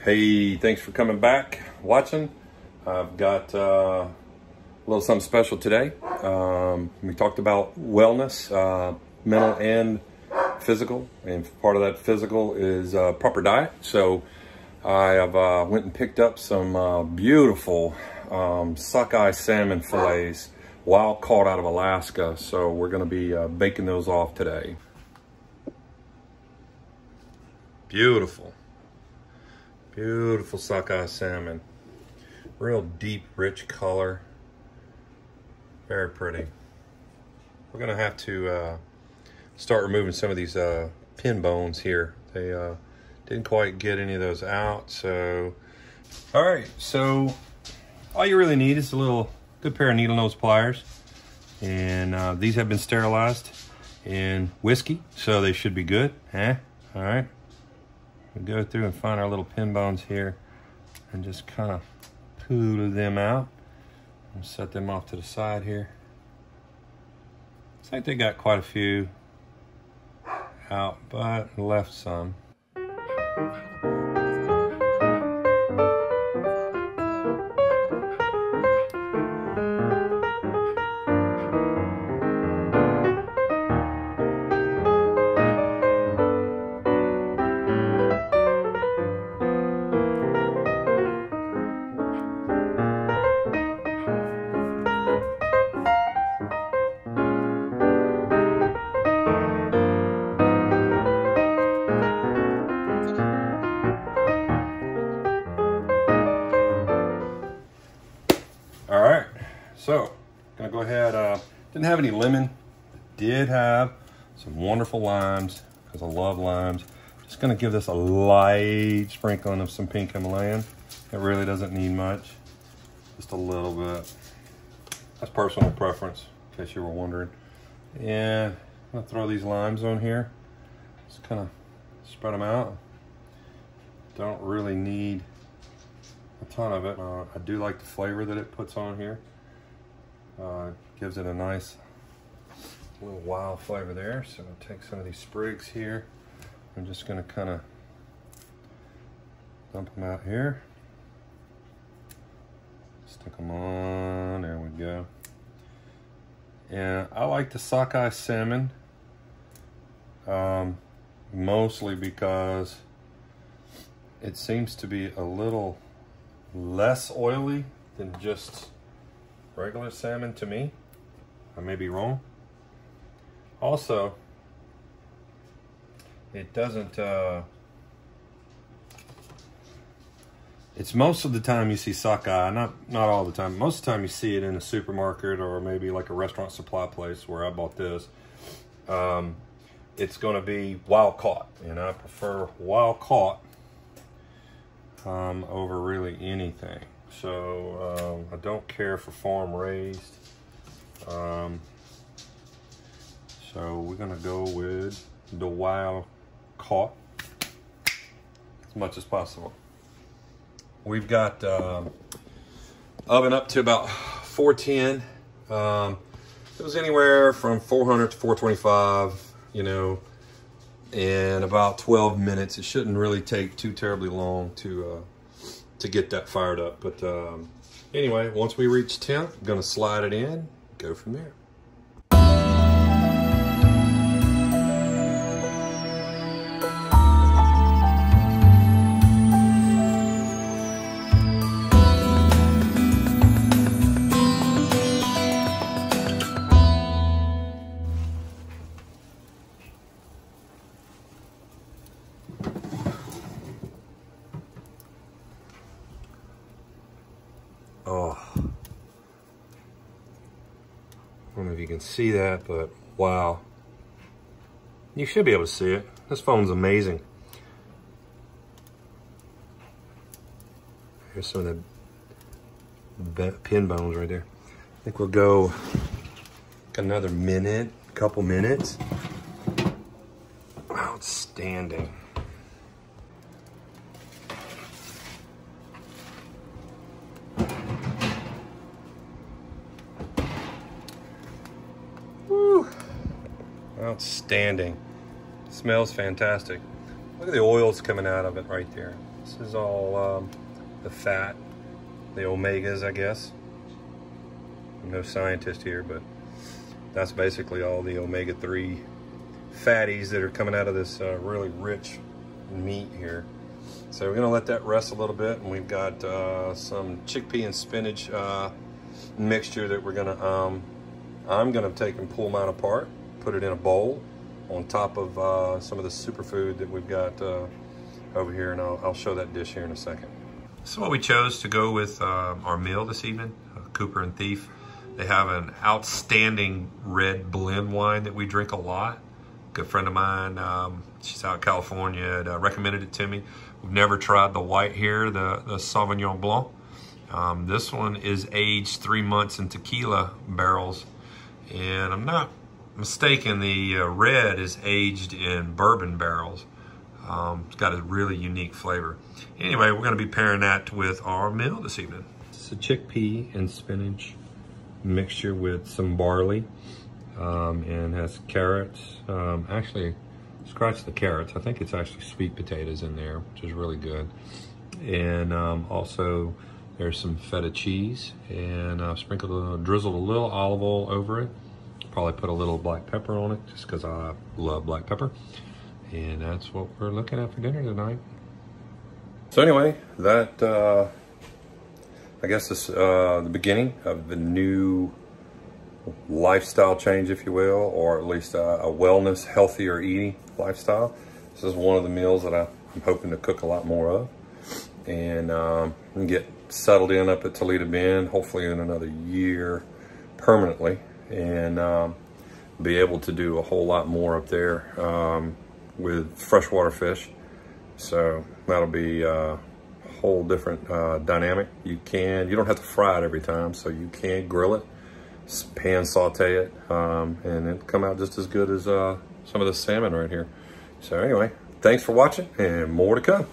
Hey, thanks for coming back, watching. I've got a little something special today. We talked about wellness, mental and physical, and part of that physical is proper diet. So I have went and picked up some beautiful sockeye salmon fillets, wild caught out of Alaska. So we're going to be baking those off today. Beautiful. Beautiful sockeye salmon. Real deep, rich color. Very pretty. We're gonna have to start removing some of these pin bones here. They didn't quite get any of those out, so. All right, so all you really need is a good pair of needle nose pliers. And these have been sterilized in whiskey, so they should be good, huh? All right. We go through and find our little pin bones here and just kind of poodle them out and set them off to the side here. Looks like they got quite a few out, but left some. All right, so gonna go ahead, didn't have any lemon, did have some wonderful limes, because I love limes. Just gonna give this a light sprinkling of some pink Himalayan. It really doesn't need much, just a little bit. That's personal preference, in case you were wondering. And I'm gonna throw these limes on here. Just kind of spread them out. Don't really need a ton of it. I do like the flavor that it puts on here. Gives it a nice little wild flavor there. So I'll take some of these sprigs here. I'm just going to kind of dump them out here. Stick them on. There we go. And I like the sockeye salmon mostly because it seems to be a little less oily than just regular salmon to me. I may be wrong. Also, it doesn't, it's most of the time you see sockeye, not all the time, most of the time you see it in a supermarket or maybe like a restaurant supply place where I bought this. It's gonna be wild caught, and I prefer wild caught over really anything. So I don't care for farm raised. So we're gonna go with the wild caught as much as possible. We've got oven up to about 410. It was anywhere from 400 to 425, you know, in about 12 minutes. It shouldn't really take too terribly long to get that fired up. But anyway, once we reach 10, I'm gonna slide it in, go from there. Oh, I don't know if you can see that, but wow. You should be able to see it. This phone's amazing. Here's some of the pin bones right there. I think we'll go another minute, couple minutes. Outstanding. Outstanding. Smells fantastic. Look at the oils coming out of it right there. This is all the fat, the omegas, I guess. I'm no scientist here, but that's basically all the omega-3 fatties that are coming out of this really rich meat here. So we're gonna let that rest a little bit, and we've got some chickpea and spinach mixture that we're gonna, I'm gonna take and pull mine apart, put it in a bowl on top of some of the superfood that we've got over here, and I'll show that dish here in a second. So what we chose to go with our meal this evening, Cooper and Thief. They have an outstanding red blend wine that we drink a lot. Good friend of mine, she's out in California, had recommended it to me. We've never tried the white here, the Sauvignon Blanc. This one is aged 3 months in tequila barrels, and I'm not mistaken, the red is aged in bourbon barrels. It's got a really unique flavor. Anyway, we're gonna be pairing that with our meal this evening. It's a chickpea and spinach mixture with some barley, and has carrots. Actually, scratch the carrots. I think it's actually sweet potatoes in there, which is really good. And also there's some feta cheese, and I've drizzled a little olive oil over it. Probably put a little black pepper on it just because I love black pepper. And that's what we're looking at for dinner tonight. So anyway, that I guess is the beginning of the new lifestyle change, if you will, or at least a wellness, healthier eating lifestyle. This is one of the meals that I'm hoping to cook a lot more of, and get settled in up at Toledo Bend, hopefully in another year permanently, and be able to do a whole lot more up there with freshwater fish. So that'll be a whole different dynamic. You don't have to fry it every time, so you can grill it, pan saute it, and it'll come out just as good as some of the salmon right here. So anyway, thanks for watching, and more to come.